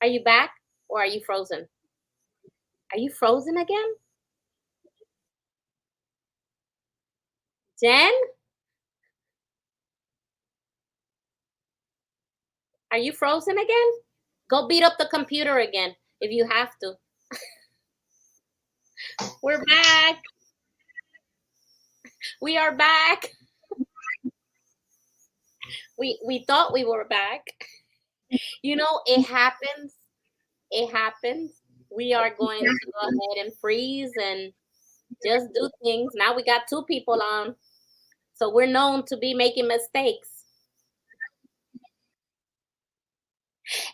Are you back or are you frozen? Are you frozen again? Jen, are you frozen again? Go beat up the computer again if you have to. We're back. We are back. We thought we were back. You know, it happens. It happens. We are going to go ahead and freeze and just do things. Now we got two people on. So we're known to be making mistakes.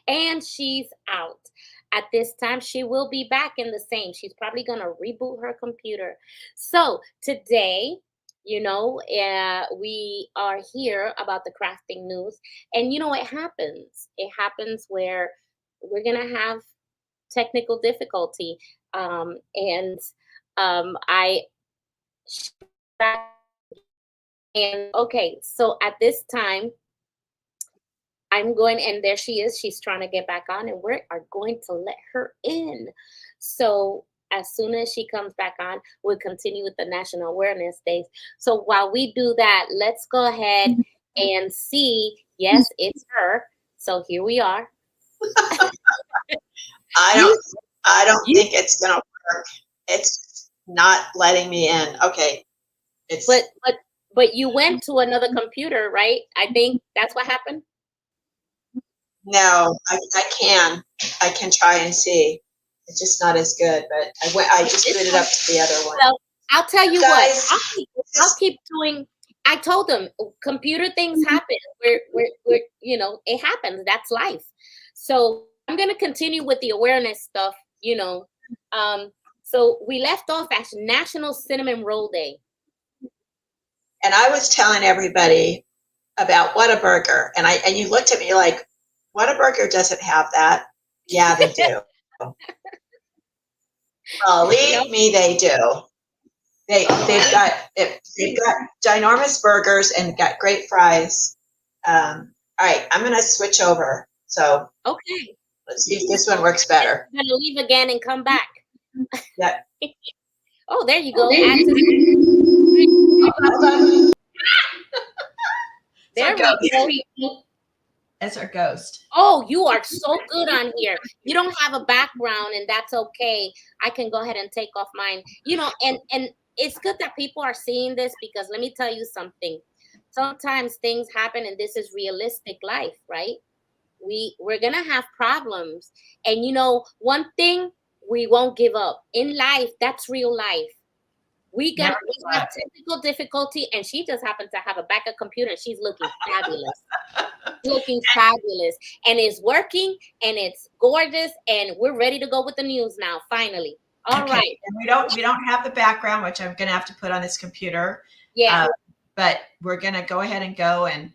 And she's out. At this time, she will be back in the same. She's probably going to reboot her computer. So today, we are here about the crafting news. And it happens. It happens where we're going to have technical difficulty. And I, and okay, so at this time, I'm going, and there she is. She's trying to get back on, and we are going to let her in. So as soon as she comes back on, we'll continue with the National Awareness Days. So while we do that, let's go ahead and see. Yes, it's her. So here we are. I don't think it's gonna work. It's not letting me in. Okay. But you went to another computer, right? I think that's what happened. No, I can try and see. It's just not as good, but I just booted up to the other one. Well, I'll tell you Guys, what. I'll keep doing. I told them computer things happen. We're it happens. That's life. So I'm gonna continue with the awareness stuff. So we left off at National Cinnamon Roll Day. And I was telling everybody about Whataburger, and you looked at me like, Whataburger doesn't have that. Yeah, they do. Believe me, they do. They've got ginormous burgers and got great fries. All right, I'm gonna switch over. So okay, let's see if this one works better. I'm gonna leave again and come back. Yep. Oh, there you go. There we go. That's our ghost. Oh, you are so good on here. You don't have a background, and that's okay. I can go ahead and take off mine. And it's good that people are seeing this, because let me tell you something. Sometimes things happen, and this is realistic life, right? We're gonna have problems, and one thing, we won't give up in life. That's real life. We have technical difficulty, and she just happens to have a backup computer, and she's looking fabulous. Looking fabulous, and it's working, and it's gorgeous, and we're ready to go with the news now. Finally, all right. And we don't have the background, which I'm gonna have to put on this computer. Yeah, but we're gonna go ahead and go, and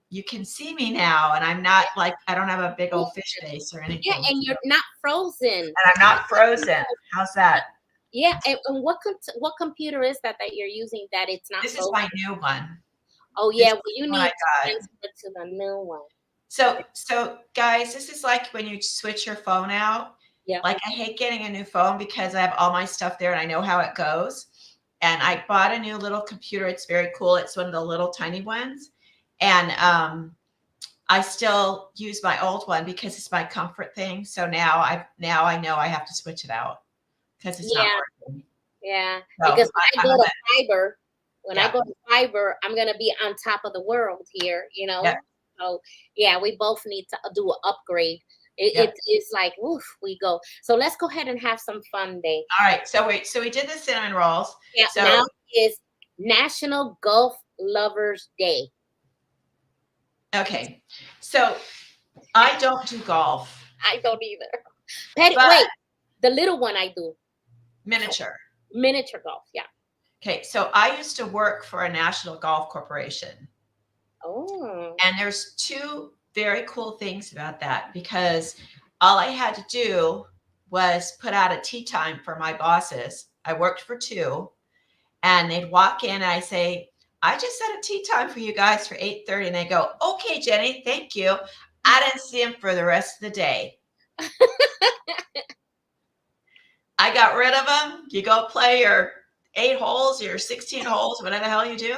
you can see me now, and I'm not like, I don't have a big old fish face or anything. Yeah, and you're not frozen. And I'm not frozen. How's that? Yeah, and what computer is that you're using that it's not This frozen? is my new one. Oh yeah, well, you need to transfer to the new one. So guys, this is like when you switch your phone out. Yeah. Like, I hate getting a new phone because I have all my stuff there and I know how it goes. And I bought a new little computer. It's very cool. It's one of the little tiny ones. And I still use my old one because it's my comfort thing. So now I know I have to switch it out because it's not working. Yeah. So because when I go to fiber, I go to fiber, I'm gonna be on top of the world here, Yeah. So yeah, we both need to do an upgrade. It's like, woof, we go. So let's go ahead and have some fun day. All right. So we did the cinnamon rolls. Yeah. So now is National Golf Lovers Day. Okay. So I don't do golf. I don't either. Wait, the little one I do. Miniature golf. Yeah. Okay. So I used to work for a national golf corporation. Oh. And there's two very cool things about that, because all I had to do was put out a tee time for my bosses. I worked for two, and they'd walk in and I say, I just set a tee time for you guys for 8:30. And they go, okay, Jenny, thank you. I didn't see them for the rest of the day. I got rid of them. You go play your 8 holes, your 16 holes, whatever the hell you do,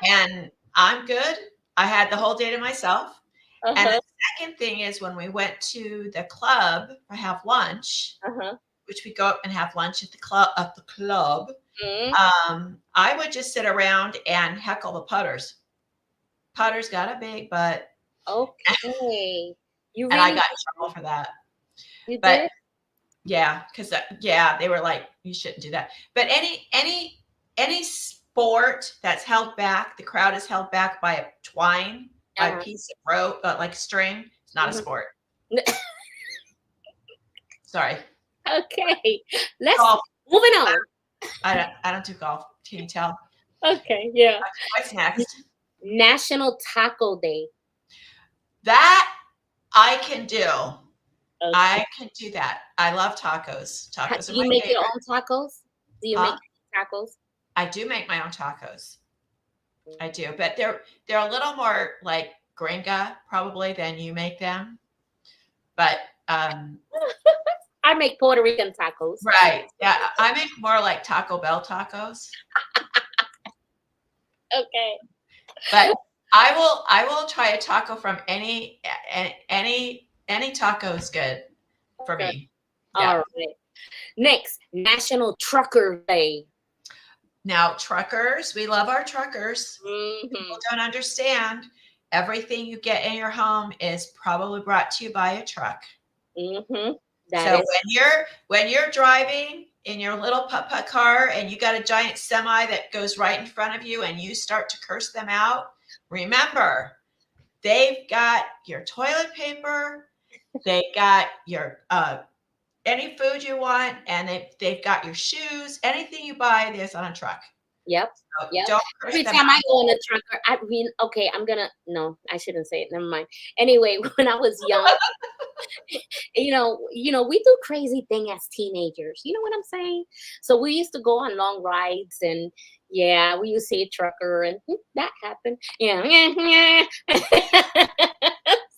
and I'm good. I had the whole day to myself. And Uh-huh. the second thing is when we went to the club to have lunch, Uh-huh. which we go up and have lunch at the club. Mm, I would just sit around and heckle the putters. Putters got a big butt, okay. You and I really got in trouble for that. you But did? yeah, because they were like, you shouldn't do that. But any sport that's held back, the crowd is held back by a twine, by a Uh-huh. piece of rope, like string. It's not a Mhm. sport. Sorry. Okay. Let's Golf. moving on. I don't do golf. Can you tell? Okay, yeah. What's next? National Taco Day. That I can do. Okay. I can do that. I love tacos. Tacos Do are you my make your favorite. own tacos? Do you Huh? make tacos? I do make my own tacos. I do, but they're a little more like gringa probably than you make them. But I make Puerto Rican tacos. right, yeah, I make more like Taco Bell tacos. Okay. But I will try a taco from any taco is good for Okay. me. Yeah. All right. Next, National Trucker Day. Now, truckers, we love our truckers. Mhm. People don't understand. Everything you get in your home is probably brought to you by a truck. Mhm. So when you're driving in your little putt-putt car and you got a giant semi that goes right in front of you and you start to curse them out, remember, they've got your toilet paper, they got your any food you want, and they've got your shoes. Anything you buy, there's on a truck. Yep. So Yep. don't curse Every them time out. I go in a trucker, I mean, okay, no, I shouldn't say it. Never mind. Anyway, when I was young, we do crazy thing as teenagers. You know what I'm saying? So we used to go on long rides, and yeah, we used to see a trucker, and that happened. Yeah.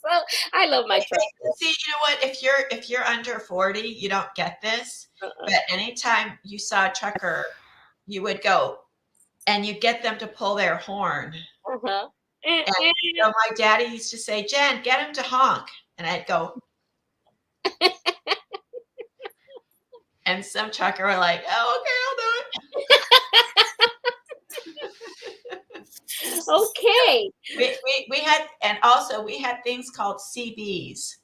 So I love my trucker. See, you know what? If you're under 40, you don't get this. Uh-uh. But anytime you saw a trucker, you would go and you get them to pull their horn. Uh-huh. And my daddy used to say, Jen, get him to honk. And I'd go. And some trucker were like, oh, okay, I'll do Okay. it. We had, and also we had things called CBs.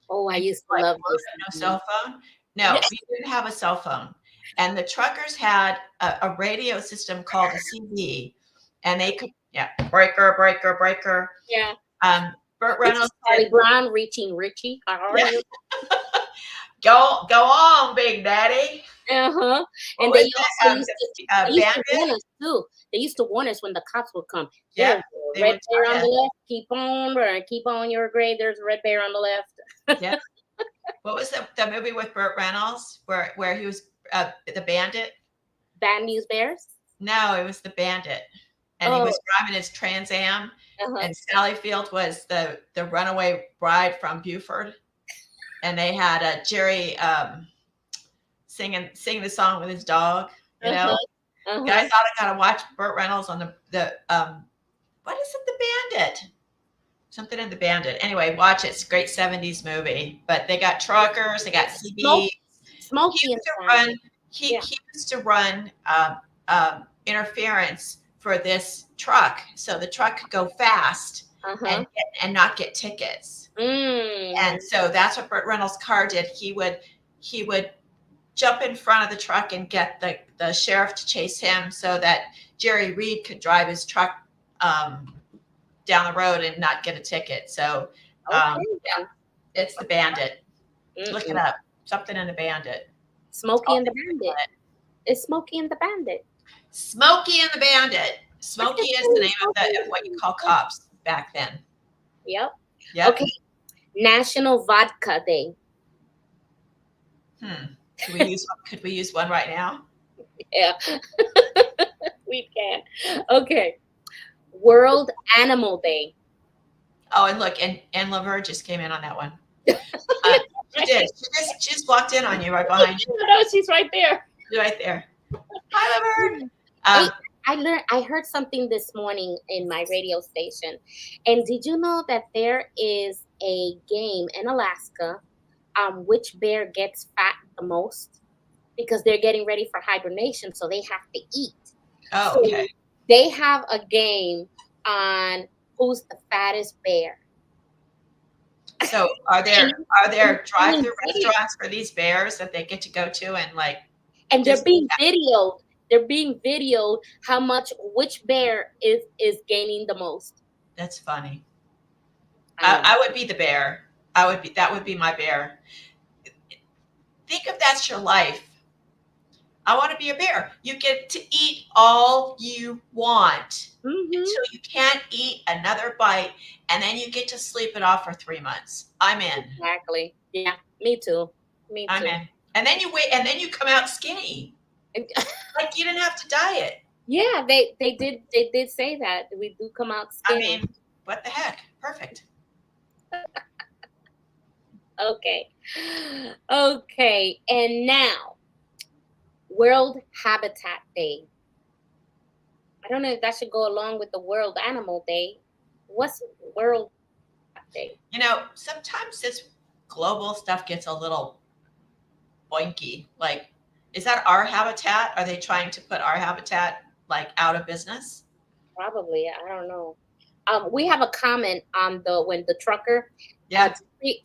Oh, I used to Like, love no this. cell phone. No, Yes. we didn't have a cell phone. And the truckers had a radio system called a CB, and they could, breaker, breaker, breaker. Yeah. Burt This Reynolds is Charlie did, Brown reaching Richie. How are Yeah. you? go on, Big Daddy. Uh-huh. And What they was also that? used to Bandit? warn us too. They used to warn us when the cops would come. Yeah, There's a they red would bear tell on ya. the left. Keep on your grave. There's a red bear on the left. Yeah. What was the movie with Burt Reynolds where he was the bandit? Bad News Bears. No, it was the bandit, and he was driving his Trans Am, Uh-huh. and Sally Field was the runaway bride from Buford, and they had Jerry singing the song with his dog. You know, Uh-huh. guys ought to gotta watch Burt Reynolds on the what is it? The Bandit. Something in the Bandit. Anyway, watch it. It's a great 70s movie. But they got truckers, they got CB. Smokey He and used to Sam. run. He used to run interference for this truck, so the truck could go fast Uh-huh. and not get tickets. Mm. And so that's what Burt Reynolds' car did. He would jump in front of the truck and get the sheriff to chase him, so that Jerry Reed could drive his truck down the road and not get a ticket. So it's the Bandit. Look it up. Something in the Bandit. Smokey and the Bandit. It's Smokey and the Bandit. Smokey and the Bandit. Smokey is the name of what you call cops back then. Yep. Yep. Okay. National Vodka Day. Could we use one right now? Yeah. We can. Okay. World Animal Day. Oh, and look, and Laverne just came in on that one. She did. She just walked in on you right behind you. No, she's right there. Right there. Hi, Laverne. Hey, I heard something this morning in my radio station. And did you know that there is a game in Alaska, which bear gets fat the most? Because they're getting ready for hibernation, so they have to eat. Oh, So okay. they have a game on who's the fattest bear. So are there drive-through Video. restaurants for these bears that they get to go to and like? And they're Just- being videoed. They're being videoed how much which bear is gaining the most. That's funny. Um, I would be the bear. That would be my bear. Think if that's your life. I want to be a bear. You get to eat all you want mhm. until you can't eat another bite, and then you get to sleep it off for 3 months. I'm in. Exactly. Yeah, me too. Me I'm too. in. And then you wait, and then you come out skinny. Like you didn't have to diet. Yeah, they did say that we do come out I skinny. mean, what the heck? Perfect. Okay, and now World Habitat Day. I don't know if that should go along with the World Animal Day. What's World Habitat Day? You know, sometimes this global stuff gets a little boinky. Like, is that our habitat? Are they trying to put our habitat like out of business? Probably, I don't know. We have a comment on when the trucker. Yeah,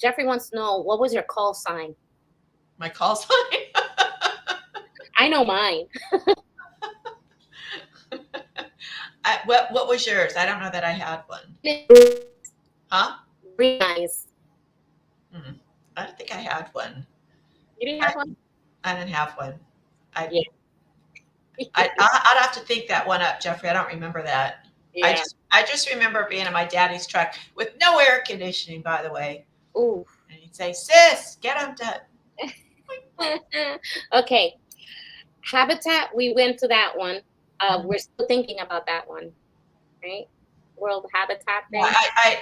Jeffrey wants to know, what was your call sign? my call sign. I know mine. What was yours? I don't know that I had one. Huh? Really nice. I don't think I had one. You didn't have one? I didn't have one. Yeah. I'd have to think that one up, Jeffrey. I don't remember that. Yeah. I just remember being in my daddy's truck with no air conditioning, by the way. Ooh. And he'd say, "Sis, get them done." Okay. Habitat, we went to that one. We're still thinking about that one, right? World Habitat Day. Well,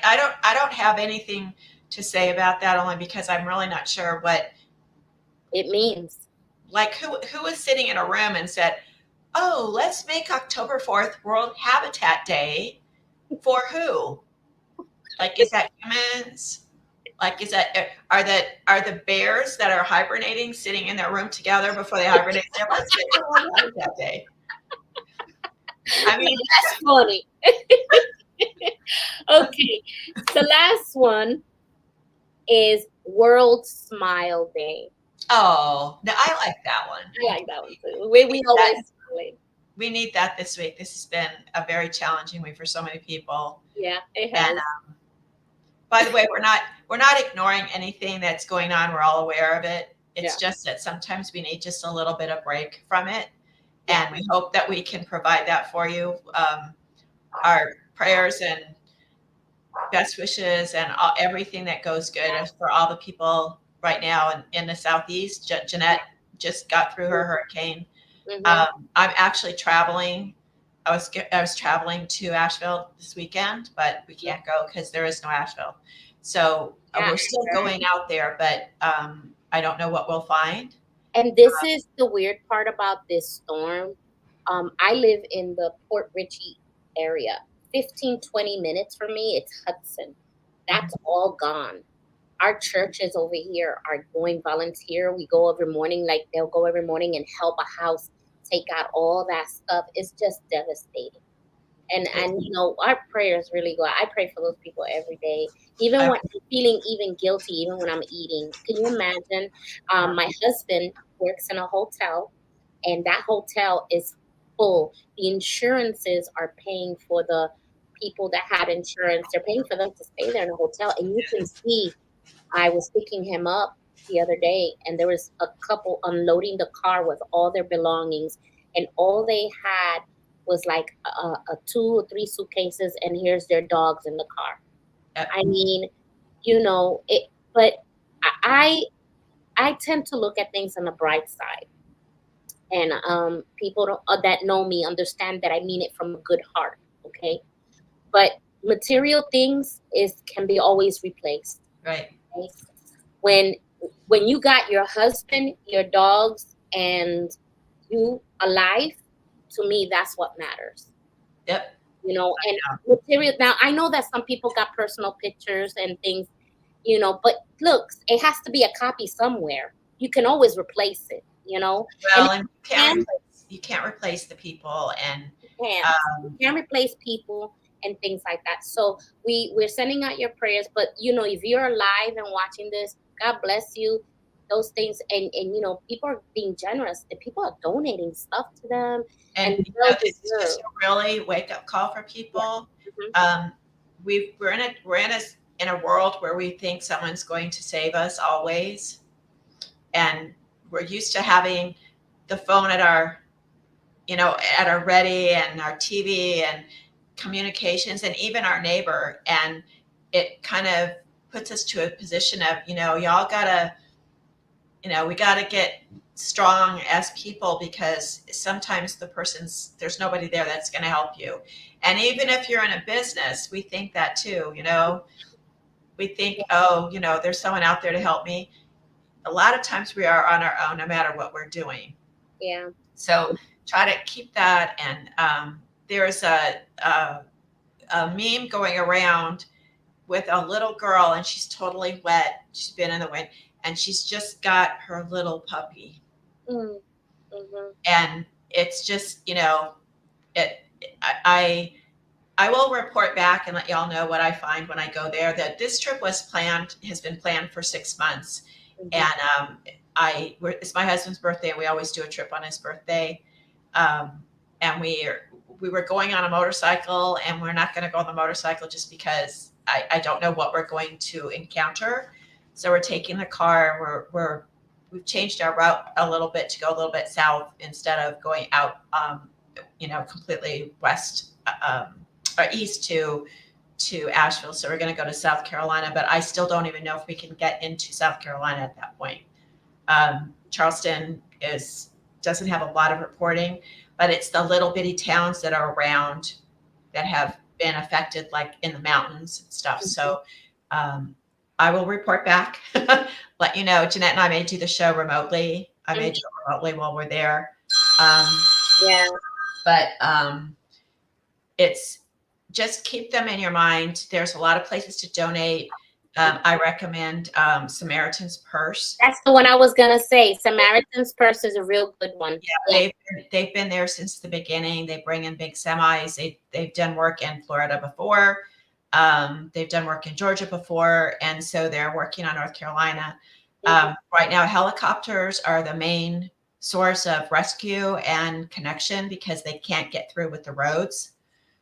I don't have anything to say about that, only because I'm really not sure what It means. like who was sitting in a room and said, "Oh, let's make October 4th World Habitat Day." For who? Like, is that humans? Like, is that are the bears that are hibernating sitting in their roam together before they hibernate? Let's make a World Habitat Day. I mean, That's funny. Okay. The last one is World Smile Day. oh, no, I like that one. I like that one too. We always smile. We need that this week. This has been a very challenging week for so many people. Yeah, it has. And by the way, we're not ignoring anything that's going on. We're all aware of it. It's just that sometimes we need just a little bit of break from it. And we hope that we can provide that for you. Our prayers and best wishes and everything that goes good for all the people right now in the Southeast. Jeanette just got through her hurricane. Mhm. I'm actually traveling. I was traveling to Asheville this weekend, but we can't go because there is no Asheville. So we're still going out there, but I don't know what we'll find. And this is the weird part about this storm. I live in the Port Richey area. 15, 20 minutes from me, it's Hudson. That's all gone. Our churches over here are going volunteer. We go every morning, like they'll go every morning and help a house take out all that stuff. It's just devastating. And you know, our prayers really go. I pray for those people every day, even when I'm feeling even guilty, even when I'm eating. Can you imagine? My husband works in a hotel, and that hotel is full. The insurances are paying for the people that had insurance. They're paying for them to stay there in the hotel, and you can see. I was picking him up the other day, and there was a couple unloading the car with all their belongings, and all they had was like a 2 or 3 suitcases, and here's their dogs in the car. I mean, you know, but I tend to look at things on the bright side, and people that know me understand that I mean it from a good heart. Okay, but material things can be always replaced. Right. Okay? when you got your husband, your dogs, and you alive, to me, that's what matters. Yep. You know, I and know. material. Now, I know that some people got personal pictures and things, you know, but look, it has to be a copy somewhere. You can always replace it, you know, and Well, and you can't replace the people, and can't. um, You can't replace people and things like that. So we're sending out your prayers, but you know, if you're alive and watching this, God bless you. Those things, and you know, people are being generous, and people are donating stuff to them, and and you well know, this is deserved. just a really wake up call for people. Mhm. Um, we're in a world where we think someone's going to save us always, and we're used to having the phone at our, at our ready, and our TV and communications, and even our neighbor. And it kind of puts us to a position of, y'all gotta, we gotta get strong as people, because sometimes there's nobody there that's going to help you. And even if you're in a business, we think that too, we think, oh, there's someone out there to help me. A lot of times we are on our own, no matter what we're doing. Yeah. So try to keep that. And there's a meme going around with a little girl, and she's totally wet. She's been in the wind, and she's just got her little puppy. Mm. Mhm. And it's just, it, I will report back and let y'all know what I find when I go there. That this trip has been planned for 6 months. Mhm. And it's my husband's birthday, and we always do a trip on his birthday. And we were going on a motorcycle, and we're not going to go on the motorcycle just because I don't know what we're going to encounter. So we're taking the car. We've changed our route a little bit to go a little bit south instead of going out, completely west, or east to Asheville. So we're going to go to South Carolina, but I still don't even know if we can get into South Carolina at that point. Charleston doesn't have a lot of reporting, but it's the little bitty towns that are around that have been affected, like in the mountains and stuff. So I will report back, let you know. Jeanette and I may do the show remotely. I may do it remotely while we're there. Yeah. But it's just keep them in your mind. There's a lot of places to donate. I recommend Samaritan's Purse. That's the one I was gonna say. Samaritan's Purse is a real good one. Yeah, they've been there since the beginning. They bring in big semis. They've done work in Florida before. They've done work in Georgia before, and so they're working on North Carolina. Right now, helicopters are the main source of rescue and connection because they can't get through with the roads.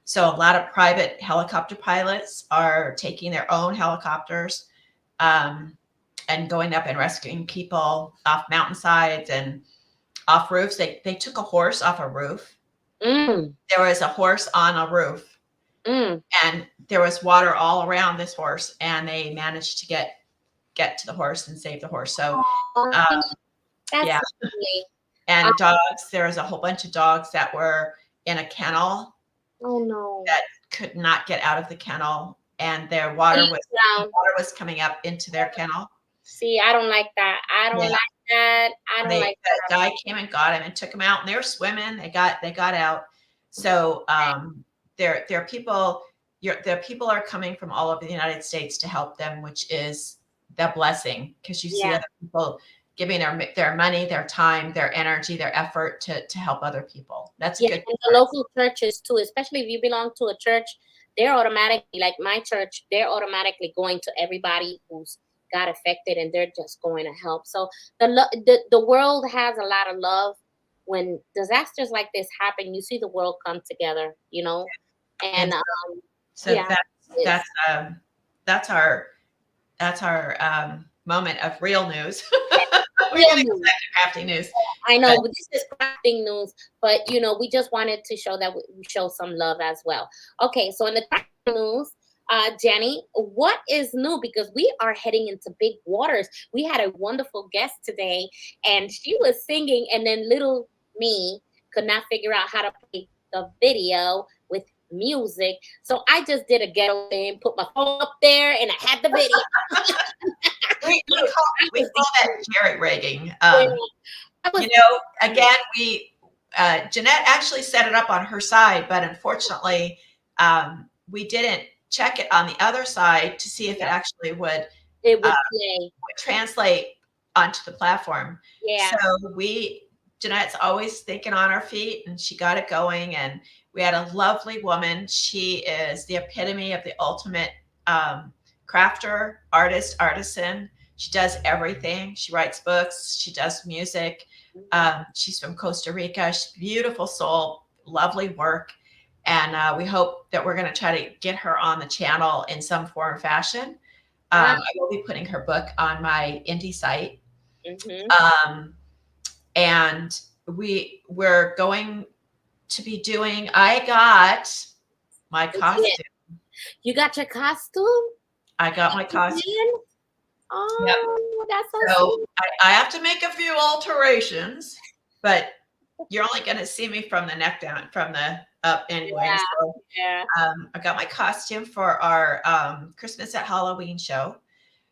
So a lot of private helicopter pilots are taking their own helicopters and going up and rescuing people off mountainsides and off roofs. They took a horse off a roof. Mm. There was a horse on a roof, Mm. and there was water all around this horse, and they managed to get to the horse and save the horse. So That's yeah. lovely. And dogs, there was a whole bunch of dogs that were in a kennel. Oh no. That could not get out of the kennel, and their water was coming up into their kennel. See, I don't like that. I don't like that. That guy came and got him and took him out, and they were swimming. They got out. So there are people. The people are coming from all over the United States to help them, which is the blessing, because you see other people giving their money, their time, their energy, their effort to help other people. That's good. And the local churches too, especially if you belong to a church, they're automatically, like my church, they're automatically going to everybody who's got affected, and they're just going to help. So the world has a lot of love. When disasters like this happen, you see the world come together, and so that's our moment of real news. We're getting back to crafty news. I know, but this is crafting news, but we just wanted to show that we show some love as well. Okay, so in the crafting news, Jenny, what is new? Because we are heading into big waters. We had a wonderful guest today, and she was singing, and then little me could not figure out how to play the video with music. So I just did a ghetto thing, put my phone up there, and I had the video. We call that jerry rigging. Yeah, I was, You know, again, Jeanette actually set it up on her side, but unfortunately, we didn't check it on the other side to see if it actually would it would play. translate onto the platform. Yeah. So Jeanette's always thinking on her feet, and she got it going. And we had a lovely woman. She is the epitome of the ultimate crafter, artist, artisan. She does everything. She writes books. She does music. She's from Costa Rica. She's a beautiful soul, lovely work. And we hope that we're going to try to get her on the channel in some form or fashion. I will be putting her book on my indie site. And we're going to be doing, I got my costume. You got your costume? I got my costume. Oh, yep. That's so I have to make a few alterations, but you're only going to see me from the neck down, from the up anyway. Yeah. So, I got my costume for our Christmas at Halloween show.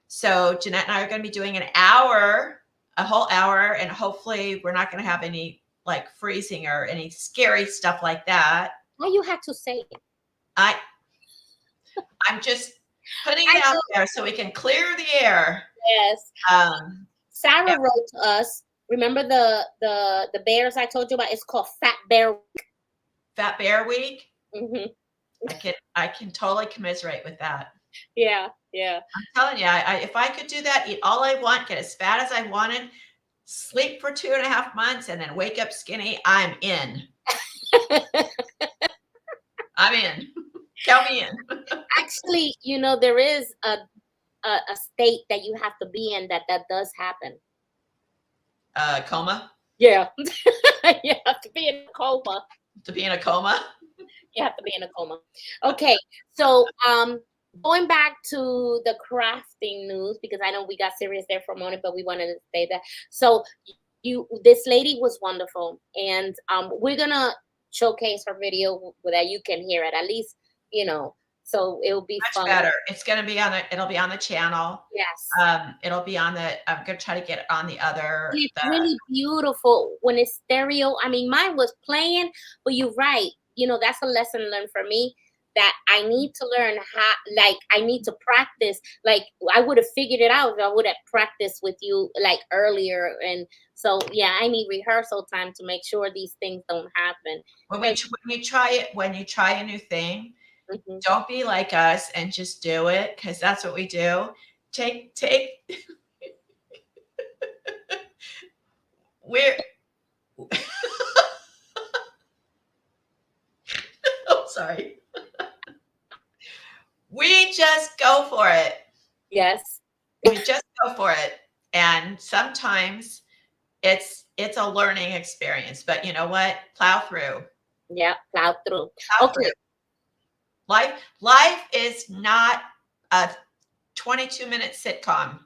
So Jeanette and I are going to be doing a whole hour, and hopefully we're not going to have any like freezing or any scary stuff like that. Why you had to say it? I'm just putting it out there so we can clear the air. Yes. Sarah wrote to us. Remember the bears I told you about? It's called Fat Bear Week. Fat Bear Week. I can totally commiserate with that. Yeah. I'm telling you, if I could do that, eat all I want, get as fat as I wanted, sleep for 2.5 months, and then wake up skinny, I'm in. I'm in. Count me in. Actually, there is a state that you have to be in that does happen. Coma? Yeah. You have to be in a coma. To be in a coma? You have to be in a coma. Okay. So, going back to the crafting news, because I know we got serious there for a moment, but we wanted to say that. So this lady was wonderful, and we're gonna showcase her video so that you can hear it at least, so it'll be much fun. better. It's gonna be it'll be on the channel. Yes. It'll be on I'm gonna try to get it on the other. It's really beautiful when it's stereo. I mean, mine was playing, but you're right. That's a lesson learned for me, that I need to learn how, I need to practice. I would have figured it out if I would have practiced with you earlier. And so, yeah, I need rehearsal time to make sure these things don't happen. When you try a new thing, don't be like us and just do it, because that's what we do. Take we're oh, sorry. We just go for it. Yes. We just go for it. And sometimes it's a learning experience, but you know what? Plow through. Yeah, plow through. Through. Life is not a 22-minute sitcom.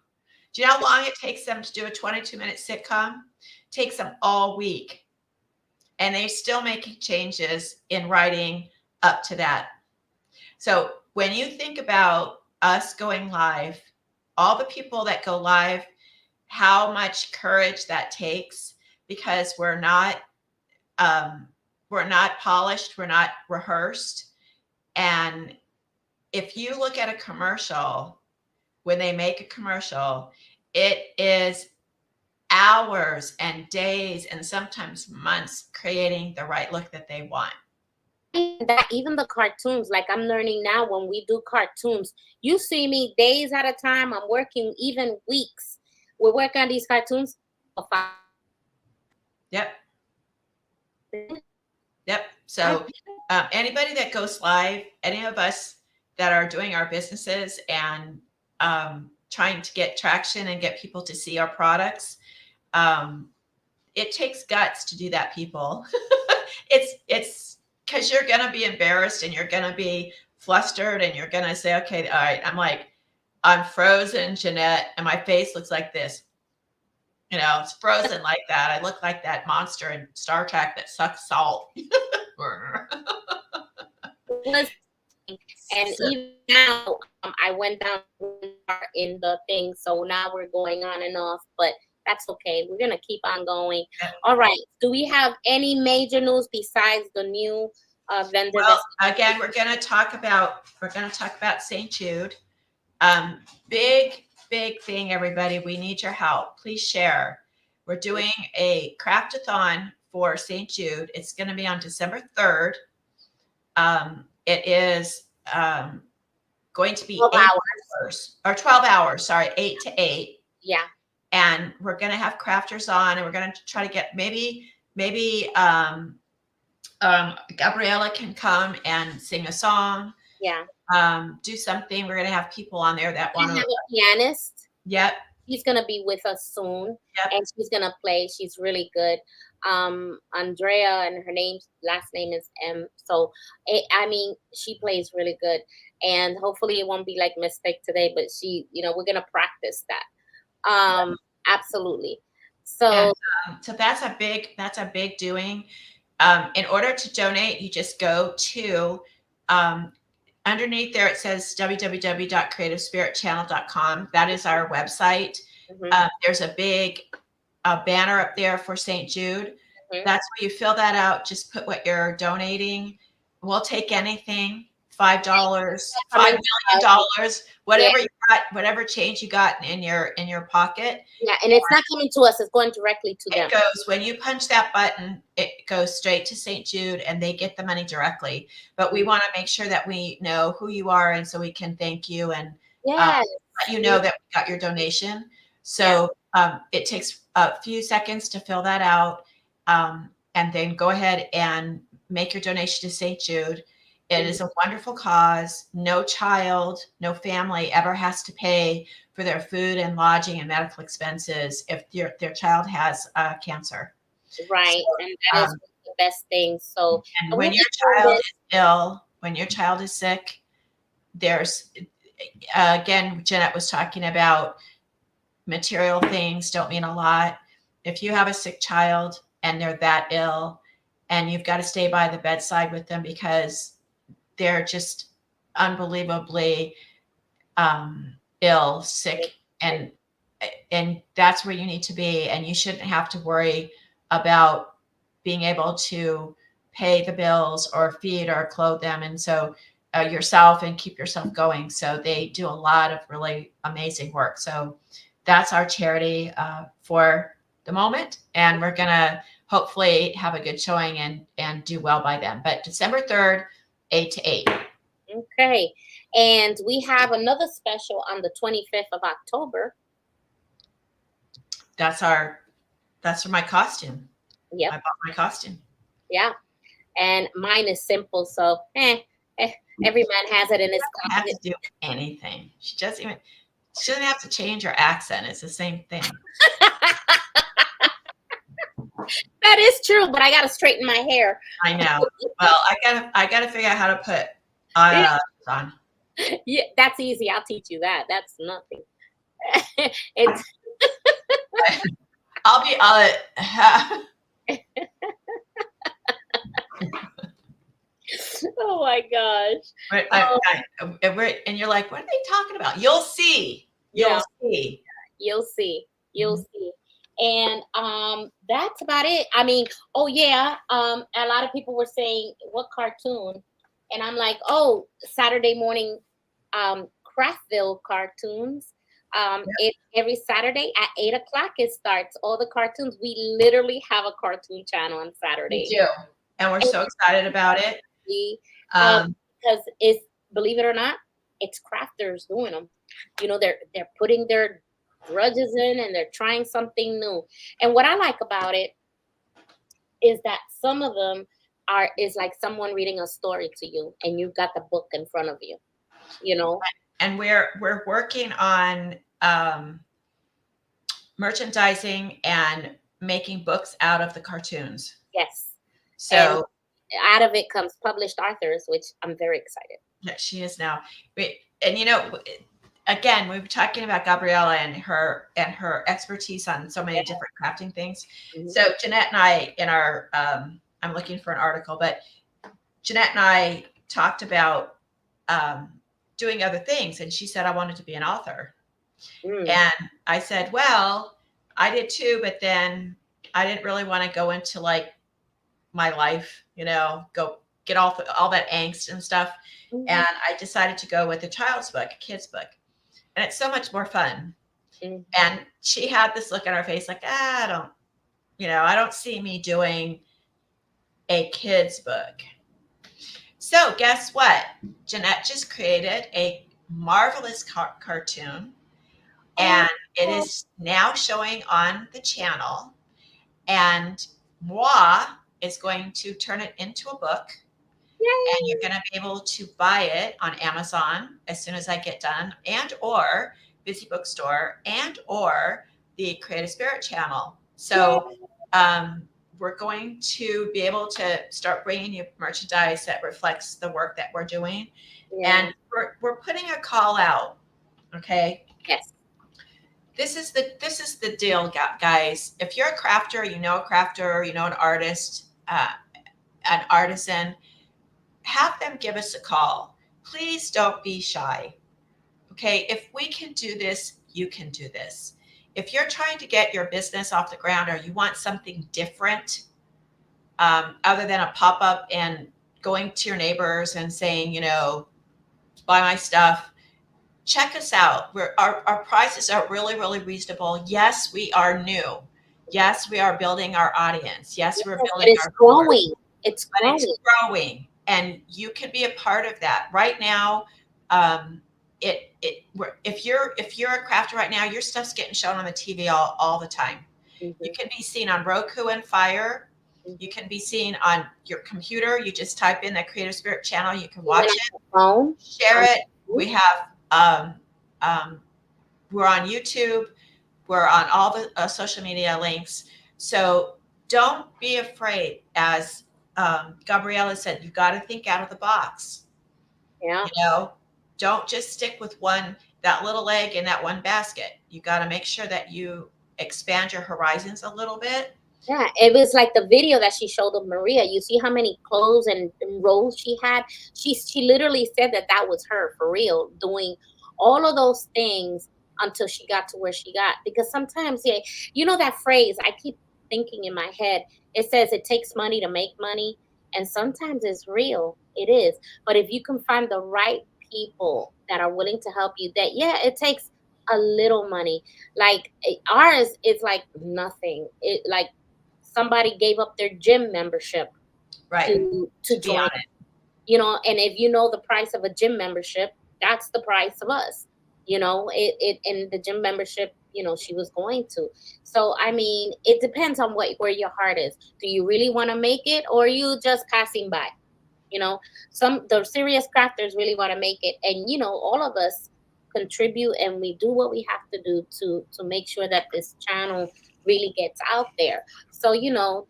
Do you know how long it takes them to do a 22-minute sitcom? It takes them all week. And they're still making changes in writing up to that. So when you think about us going live, all the people that go live, how much courage that takes, because we're not polished, we're not rehearsed. And if you look at a commercial, when they make a commercial, it is hours and days and sometimes months creating the right look that they want. That even the cartoons, I'm learning now, when we do cartoons, you see me days at a time. I'm working even weeks. We're working on these cartoons. Yep. So anybody that goes live, any of us that are doing our businesses and trying to get traction and get people to see our products, it takes guts to do that, people. It's because you're going to be embarrassed and you're going to be flustered and you're going to say, okay, all right, I'm frozen, Jeanette, and my face looks like this. It's frozen like that. I look like that monster in Star Trek that sucks salt. And So, even now, I went down in the thing, so now we're going on and off, but that's okay. We're gonna keep on going. All right. Do we have any major news besides the new vendor? well, again, we're going to talk about St. Jude. Big thing, everybody. We need your help. Please share. We're doing a craftathon for St. Jude. It's going to be on December 3rd. It is going to be 12 8 hours. hours or 12 hours. Sorry, 8 to 8. Yeah. And we're going to have crafters on, and we're going to try to get maybe Gabriella can come and sing a song. Yeah. Do something. We're going to have people on there that We want have to. a pianist. Yep. She's gonna be with us soon, Yep. and she's gonna play. She's really good. Andrea, and her last name is M. So I mean, she plays really good, and hopefully it won't be like mistake today. But we're gonna practice that. Absolutely. So And, so that's a big doing. In order to donate, you just go to underneath there. It says www.creativespiritchannel.com. That is our website. mhm, There's a big banner up there for St. Jude. mhm. That's where you fill that out. Just put what you're donating. We'll take anything. $5, $5 million, whatever you got, whatever change you got in your pocket. Yeah, and it's not coming to us; it's going directly to them. It goes, when you punch that button, it goes straight to St. Jude, and they get the money directly. But we want to make sure that we know who you are, and so we can thank you and Yes. let you know that we got your donation. So it takes a few seconds to fill that out, and then go ahead and make your donation to St. Jude. It is a wonderful cause. No child, no family ever has to pay for their food and lodging and medical expenses if their child has cancer. Right, So, and that is the best thing. So and when your child is ill, when your child is sick, there's again, Jeanette was talking about material things don't mean a lot. If you have a sick child and they're that ill, and you've got to stay by the bedside with them because they're just unbelievably ill, sick, and that's where you need to be. And you shouldn't have to worry about being able to pay the bills or feed or clothe them, and so yourself, and keep yourself going. So they do a lot of really amazing work. So that's our charity for the moment, and we're gonna hopefully have a good showing and do well by them. But December 3rd, 8 to 8. Okay. And we have another special on the 25th of October. That's for my costume. Yep. I bought my costume. Yeah. And mine is simple, so every man has it in his She doesn't have to do anything. She doesn't have to change her accent. It's the same thing. That is true, but I gotta straighten my hair. I know. Well, I gotta figure out how to put on. Yeah, that's easy. I'll teach you that. That's nothing. It's I'll be oh my gosh. and you're like, what are they talking about? You'll see. You'll see. You'll see. You'll see. And that's about it. I mean, oh yeah. A lot of people were saying, what cartoon? And I'm like, oh, Saturday morning Craftville cartoons. It's every Saturday at 8 o'clock. It starts all the cartoons. We literally have a cartoon channel on Saturday. We do, and we're so excited about it. Because it's, believe it or not, it's crafters doing them. You know, they're putting their grudges in, and they're trying something new. And what I like about it is that some of them is like someone reading a story to you, and you've got the book in front of you. You know. And we're working on merchandising and making books out of the cartoons. Yes. So and out of it comes published authors, which I'm very excited. Yeah, she is now. And again, we were talking about Gabriella and her expertise on so many different crafting things. Mm-hmm. So Jeanette and I, in our I'm looking for an article, but Jeanette and I talked about doing other things. And she said, I wanted to be an author. Mm. And I said, well, I did too, but then I didn't really want to go into like my life, go get all that angst and stuff. Mhm. And I decided to go with a child's book, a kid's book. And it's so much more fun. Mhm. And she had this look on her face like, I don't see me doing a kid's book. So guess what? Jeanette just created a marvelous cartoon, and it is now showing on the channel. And Moi is going to turn it into a book. And you're going to be able to buy it on Amazon as soon as I get done, and or Busy Bookstore, and or the Creative Spirit channel. So we're going to be able to start bringing you merchandise that reflects the work that we're doing. Yeah. And we're putting a call out. Okay. Yes. This is the deal, guys. If you're a crafter, an artist, an artisan, have them give us a call. Please don't be shy. Okay. If we can do this, you can do this. If you're trying to get your business off the ground, or you want something different, other than a pop-up and going to your neighbors and saying, buy my stuff, check us out. Our prices are really, really reasonable. Yes, we are new. Yes, we are building our audience. Yes, we're building it's our growing. It's but growing. it's growing, and you can be a part of that. Right now, if you're a crafter right now, your stuff's getting shown on the TV all the time. Mhm. You can be seen on Roku and Fire. You can be seen on your computer. You just type in the Creative Spirit channel. You can watch it, Phone. share it. We have we're on YouTube. We're on all the social media links. So don't be afraid. As Gabriella said, you've got to think out of the box. Yeah. Don't just stick with that little egg in that one basket. You got to make sure that you expand your horizons a little bit. Yeah, it was like the video that she showed of Maria. You see how many clothes and roles she had? She literally said that was her for real, doing all of those things until she got to where she got. Because sometimes, yeah, that phrase, I keep thinking in my head, it says it takes money to make money. And sometimes it's real. It is. But if you can find the right people that are willing to help you, it takes a little money. Like ours is like nothing. It like somebody gave up their gym membership Right. to join it. And if you know the price of a gym membership, that's the price of us. It and the gym membership, she was going to. So I mean, it depends on where your heart is. Do you really want to make it, or are you just passing by? The serious crafters really want to make it, and all of us contribute, and we do what we have to do to make sure that this channel really gets out there. So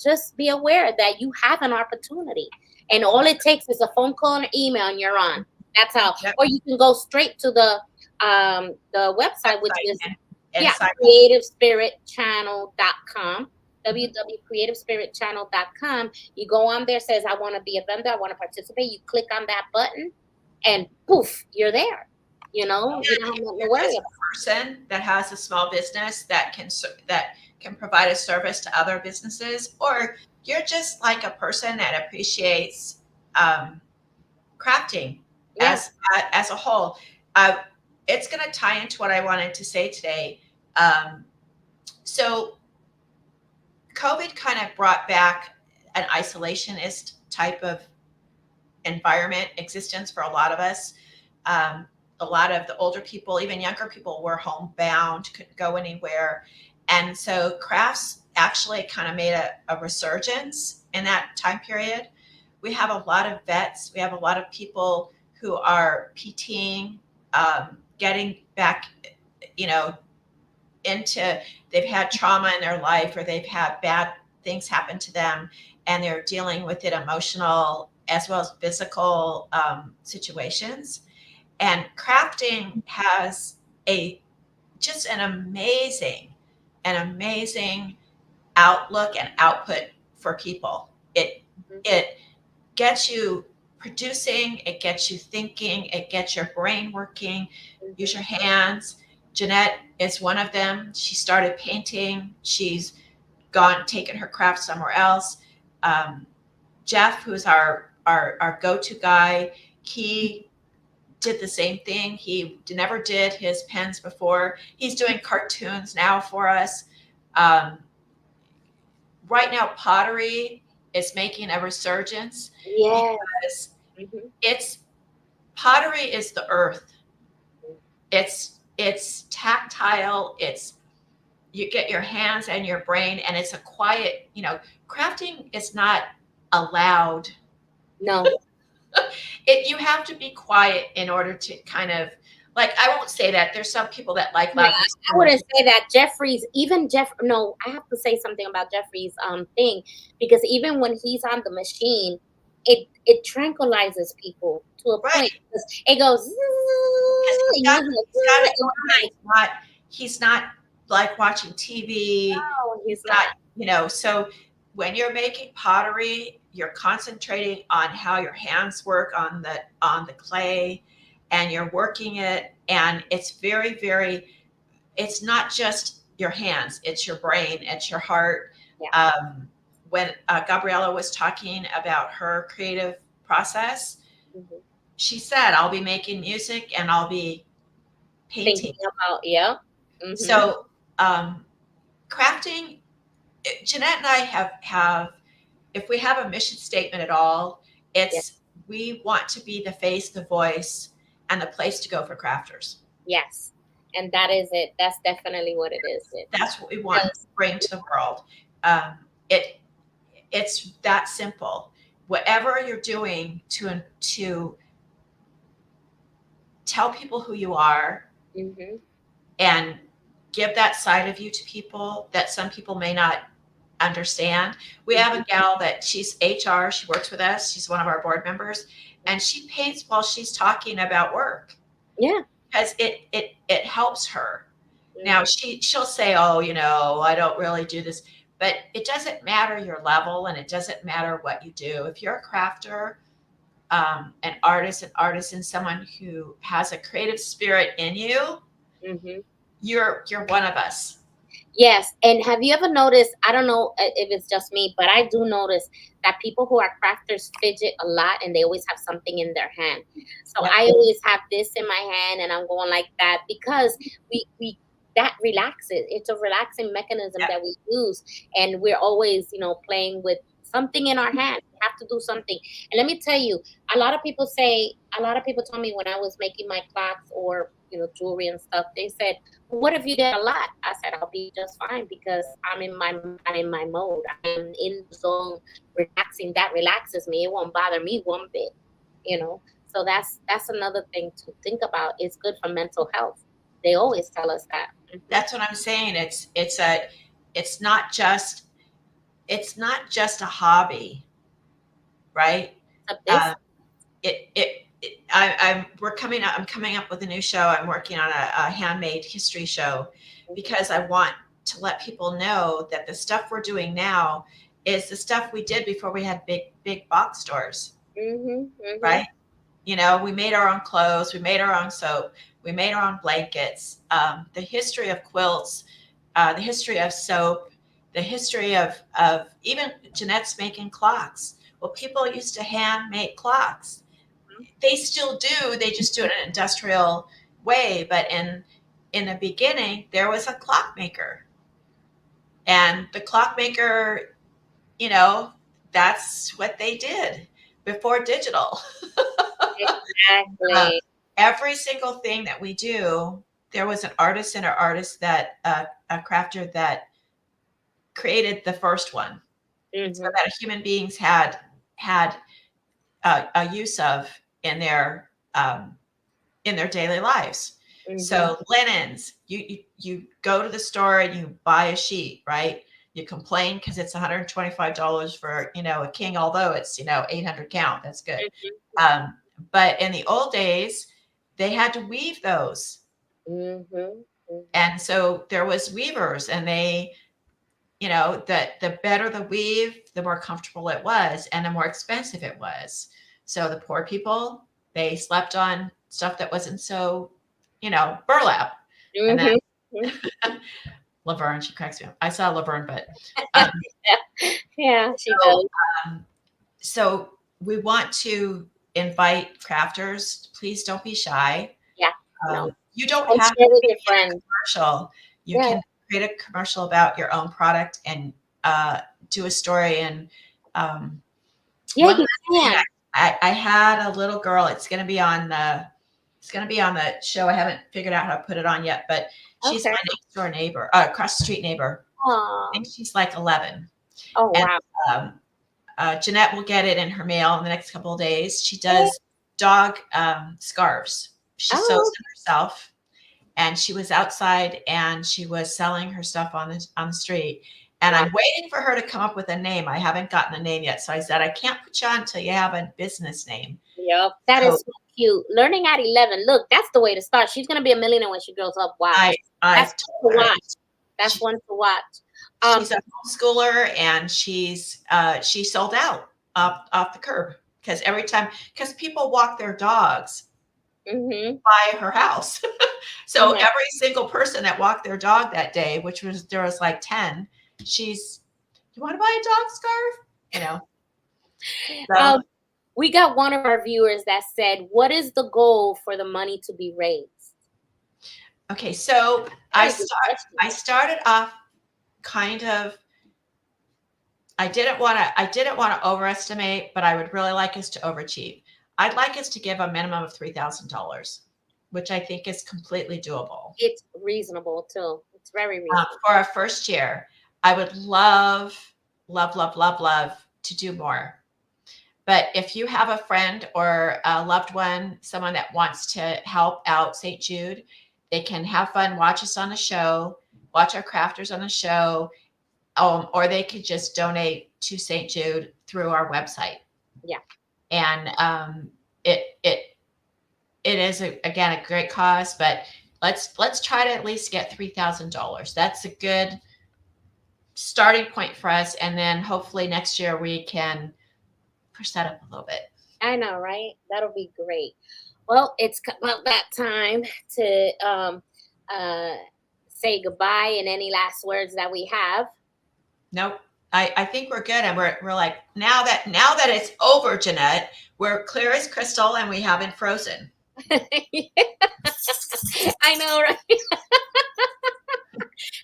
just be aware that you have an opportunity, and all it takes is a phone call and an email, and you're on. That's how. Yep. Or you can go straight to the website, which is creativespiritchannel.com. www.creativespiritchannel.com. You go on there, says I want to be a vendor, I want to participate. You click on that button, and poof, you're there. You don't have to worry about. Person that has a small business that can provide a service to other businesses, or you're just like a person that appreciates crafting as a whole. It's going to tie into what I wanted to say today. So COVID kind of brought back an isolationist type of environment existence for a lot of us. A lot of the older people, even younger people, were homebound, couldn't go anywhere. And so crafts actually kind of made a resurgence in that time period. We have a lot of vets. We have a lot of people who are PTing, getting back, they've had trauma in their life, or they've had bad things happen to them, and they're dealing with it emotional as well as physical situations. And crafting has just an amazing outlook and output for people. It gets you producing, it gets you thinking, it gets your brain working. Use Mhm. your hands. Jeanette is one of them. She started painting. She's taken her craft somewhere else. Jeff, who's our go-to guy, he did the same thing. He never did his pens before. He's doing cartoons now for us. Um, right now, pottery is making a resurgence Yes. because Mhm. it's pottery is the earth. It's tactile. It's you get your hands and your brain, and it's a quiet. Crafting is not allowed. No. You have to be quiet in order to kind of like. I won't say that. There's some people that like Yeah, loud I music. wouldn't say that. Jeffrey's even Jeff. No, I have to say something about Jeffrey's thing, because even when he's on the machine, it tranquilizes people to a point, Right? because it goes Because "Zzz," and you're he's got it like, going on. He's not like watching TV. "Oh, He's he's not, not." so when you're making pottery, you're concentrating on how your hands work on the clay, and you're working it, and it's very, very, it's not just your hands, it's your brain, it's your heart. Yeah. When Gabriella was talking about her creative process, Mhm. she said, I'll be making music and I'll be painting. Thinking about, yeah. Mhm. So, crafting, Jeanette and I have, if we have a mission statement at all, Yeah. it's we want to be the face, the voice, and the place to go for crafters. Yes. And that is it. That's definitely what it is. That's what we want to Because bring to the world. Um, it it's that simple. Whatever you're doing to tell people who you are mhm. and give that side of you to people that some people may not understand. We have Mhm. a gal that she's HR, she works with us, she's one of our board members, and she paints while she's talking about work Yeah. because it helps her. Now Mhm. she'll say, "Oh, I don't really do this." But it doesn't matter your level and it doesn't matter what you do. If you're a crafter, an artisan, someone who has a creative spirit in you, Mhm. you're one of us. Yes, and have you ever noticed, I don't know if it's just me, but I do notice that people who are crafters fidget a lot and they always have something in their hand. So Yep. I always have this in my hand and I'm going like that, because we that relaxes. It's a relaxing mechanism Yep. that we use, and we're always, playing with something in our hand. We have to do something. And let me tell you, a lot of people told me when I was making my clocks or, jewelry and stuff, they said, what if you did a lot? I said, I'll be just fine, because I'm in my mode. I'm in the zone, relaxing. That relaxes me. It won't bother me one bit, you know. So that's another thing to think about. It's good for mental health. They always tell us that. Mhm. That's what I'm saying. It's not just a hobby, right? So this, Uh, I'm coming up with a new show. I'm working on a handmade history show because I want to let people know that the stuff we're doing now is the stuff we did before we had big box stores, hmm hmm right? We made our own clothes, we made our own soap, we made our own blankets. The history of quilts, the history of soap, the history of even Jeanette's making clocks. Well, people used to hand make clocks. They still do. They just do it in an industrial way. But in the beginning, there was a clockmaker, and the clockmaker, you know, that's what they did before digital. Uh, exactly. every single thing that we do, there was an artisan or artist that a crafter that created the first one, so hmm that human beings had a use of in their daily lives. hmm So linens, you go to the store and you buy a sheet, right? You complain because it's $125 for a king, although it's 800 count. That's good. Um, but in the old days, they had to weave those, hmm hmm and so there was weavers, and they, that the better the weave, the more comfortable it was, and the more expensive it was. So the poor people, they slept on stuff that wasn't so, burlap. And then Mhm. Laverne, she cracks me up. I saw Laverne, but um, Yeah, she so, does. so we want to invite crafters. Please don't be shy. Yeah, no. You don't And have share to with be your in a friends. commercial. You Yeah. can create a commercial about your own product and do a story. And Yeah, one you last thing, can. I had a little girl. It's going to be on the show. I haven't figured out how to put it on yet, but she's Okay. my next door neighbor, across the street neighbor. I Aw. think she's like 11. Oh, And wow. um, Jeanette will get it in her mail in the next couple of days. She Yeah. does dog scarves. She sews Oh, them herself, and she was outside and she was selling her stuff on the street. And wow. I'm waiting for her to come up with a name. I haven't gotten a name yet, so I said I can't put you on until you have a business name. Yep. That So is so cute. Learning at 11. Look, that's the way to start. She's going to be a millionaire when she grows up. Wow. I've That's told one to her watch. That's she- one to watch. she's a homeschooler, and she sold out off the curb because people walk their dogs Mm-hmm. by her house. So Mhm. every single person that walked their dog that day, there was like 10, you want to buy a dog scarf? So, Um, we got one of our viewers that said, "What is the goal for the money to be raised?" okay, so I Very good question. started off kind of. I didn't want to overestimate, but I would really like us to overachieve. I'd like us to give a minimum of $3,000, which I think is completely doable. It's reasonable too. It's very reasonable. For our first year. I would love, love, love, love, love to do more. But if you have a friend or a loved one, someone that wants to help out St. Jude, they can have fun, watch us on the show, watch our crafters on the show, or they could just donate to St. Jude through our website. Yeah. And it is again a great cause, but let's try to at least get $3,000. That's a good starting point for us, and then hopefully next year we can push that up a little bit. I know, right? That'll be great. Well, it's about that time to say goodbye and any last words that we have. Nope. I think we're good, and we're like now that it's over, Jeanette, we're clear as crystal, and we haven't frozen. I know, right?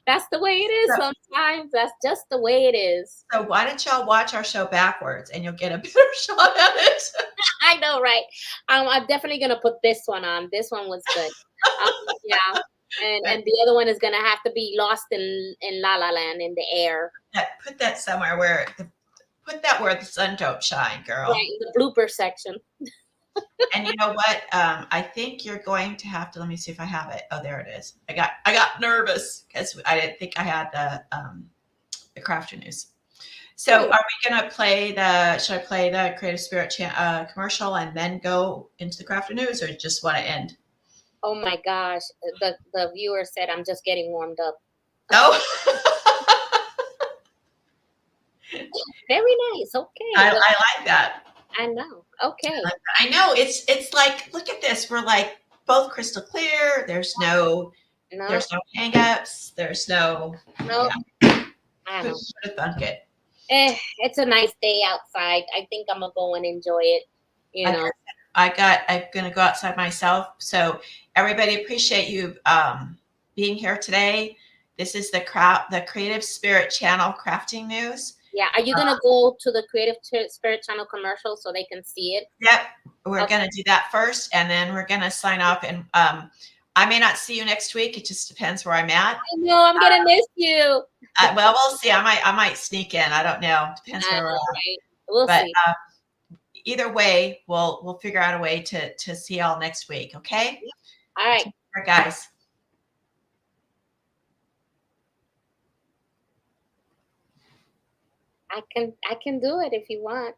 That's the way it is sometimes. That's just the way it is. So why don't y'all watch our show backwards, and you'll get a better shot at it. I know, right? I'm definitely gonna put this one on. This one was good. Yeah. And the other one is gonna have to be Lost in La La Land, in the air. Put that somewhere where the sun don't shine, girl. Right, in the blooper section. And you know what? I think you're going to have to. Let me see if I have it. Oh, there it is. I got nervous because I didn't think I had the crafter news. So, are we gonna play should I play the Creative Spirit commercial and then go into the crafter news, or just want to end? Oh my gosh, the viewer said I'm just getting warmed up. Oh. Very nice. Okay. I like that. I know. Okay. I know. It's like, look at this. We're like both crystal clear. There's no hang-ups. There's no. Yeah. I know. Should have thunk it. It's a nice day outside. I think I'm gonna go and enjoy it. I'm gonna go outside myself. So everybody, appreciate you being here today. This is the Creative Spirit Channel crafting news. Yeah. Are you gonna go to the Creative Spirit Channel commercial so they can see it? Yep. We're gonna do that first, and then we're gonna sign off. And I may not see you next week. It just depends where I'm at. I know. I'm gonna miss you. Well, we'll see. I might sneak in. I don't know. Depends where we're at. Right? We'll see. Either way, we'll figure out a way to see y'all next week. Okay. All right. Take care, guys. I can do it if you want.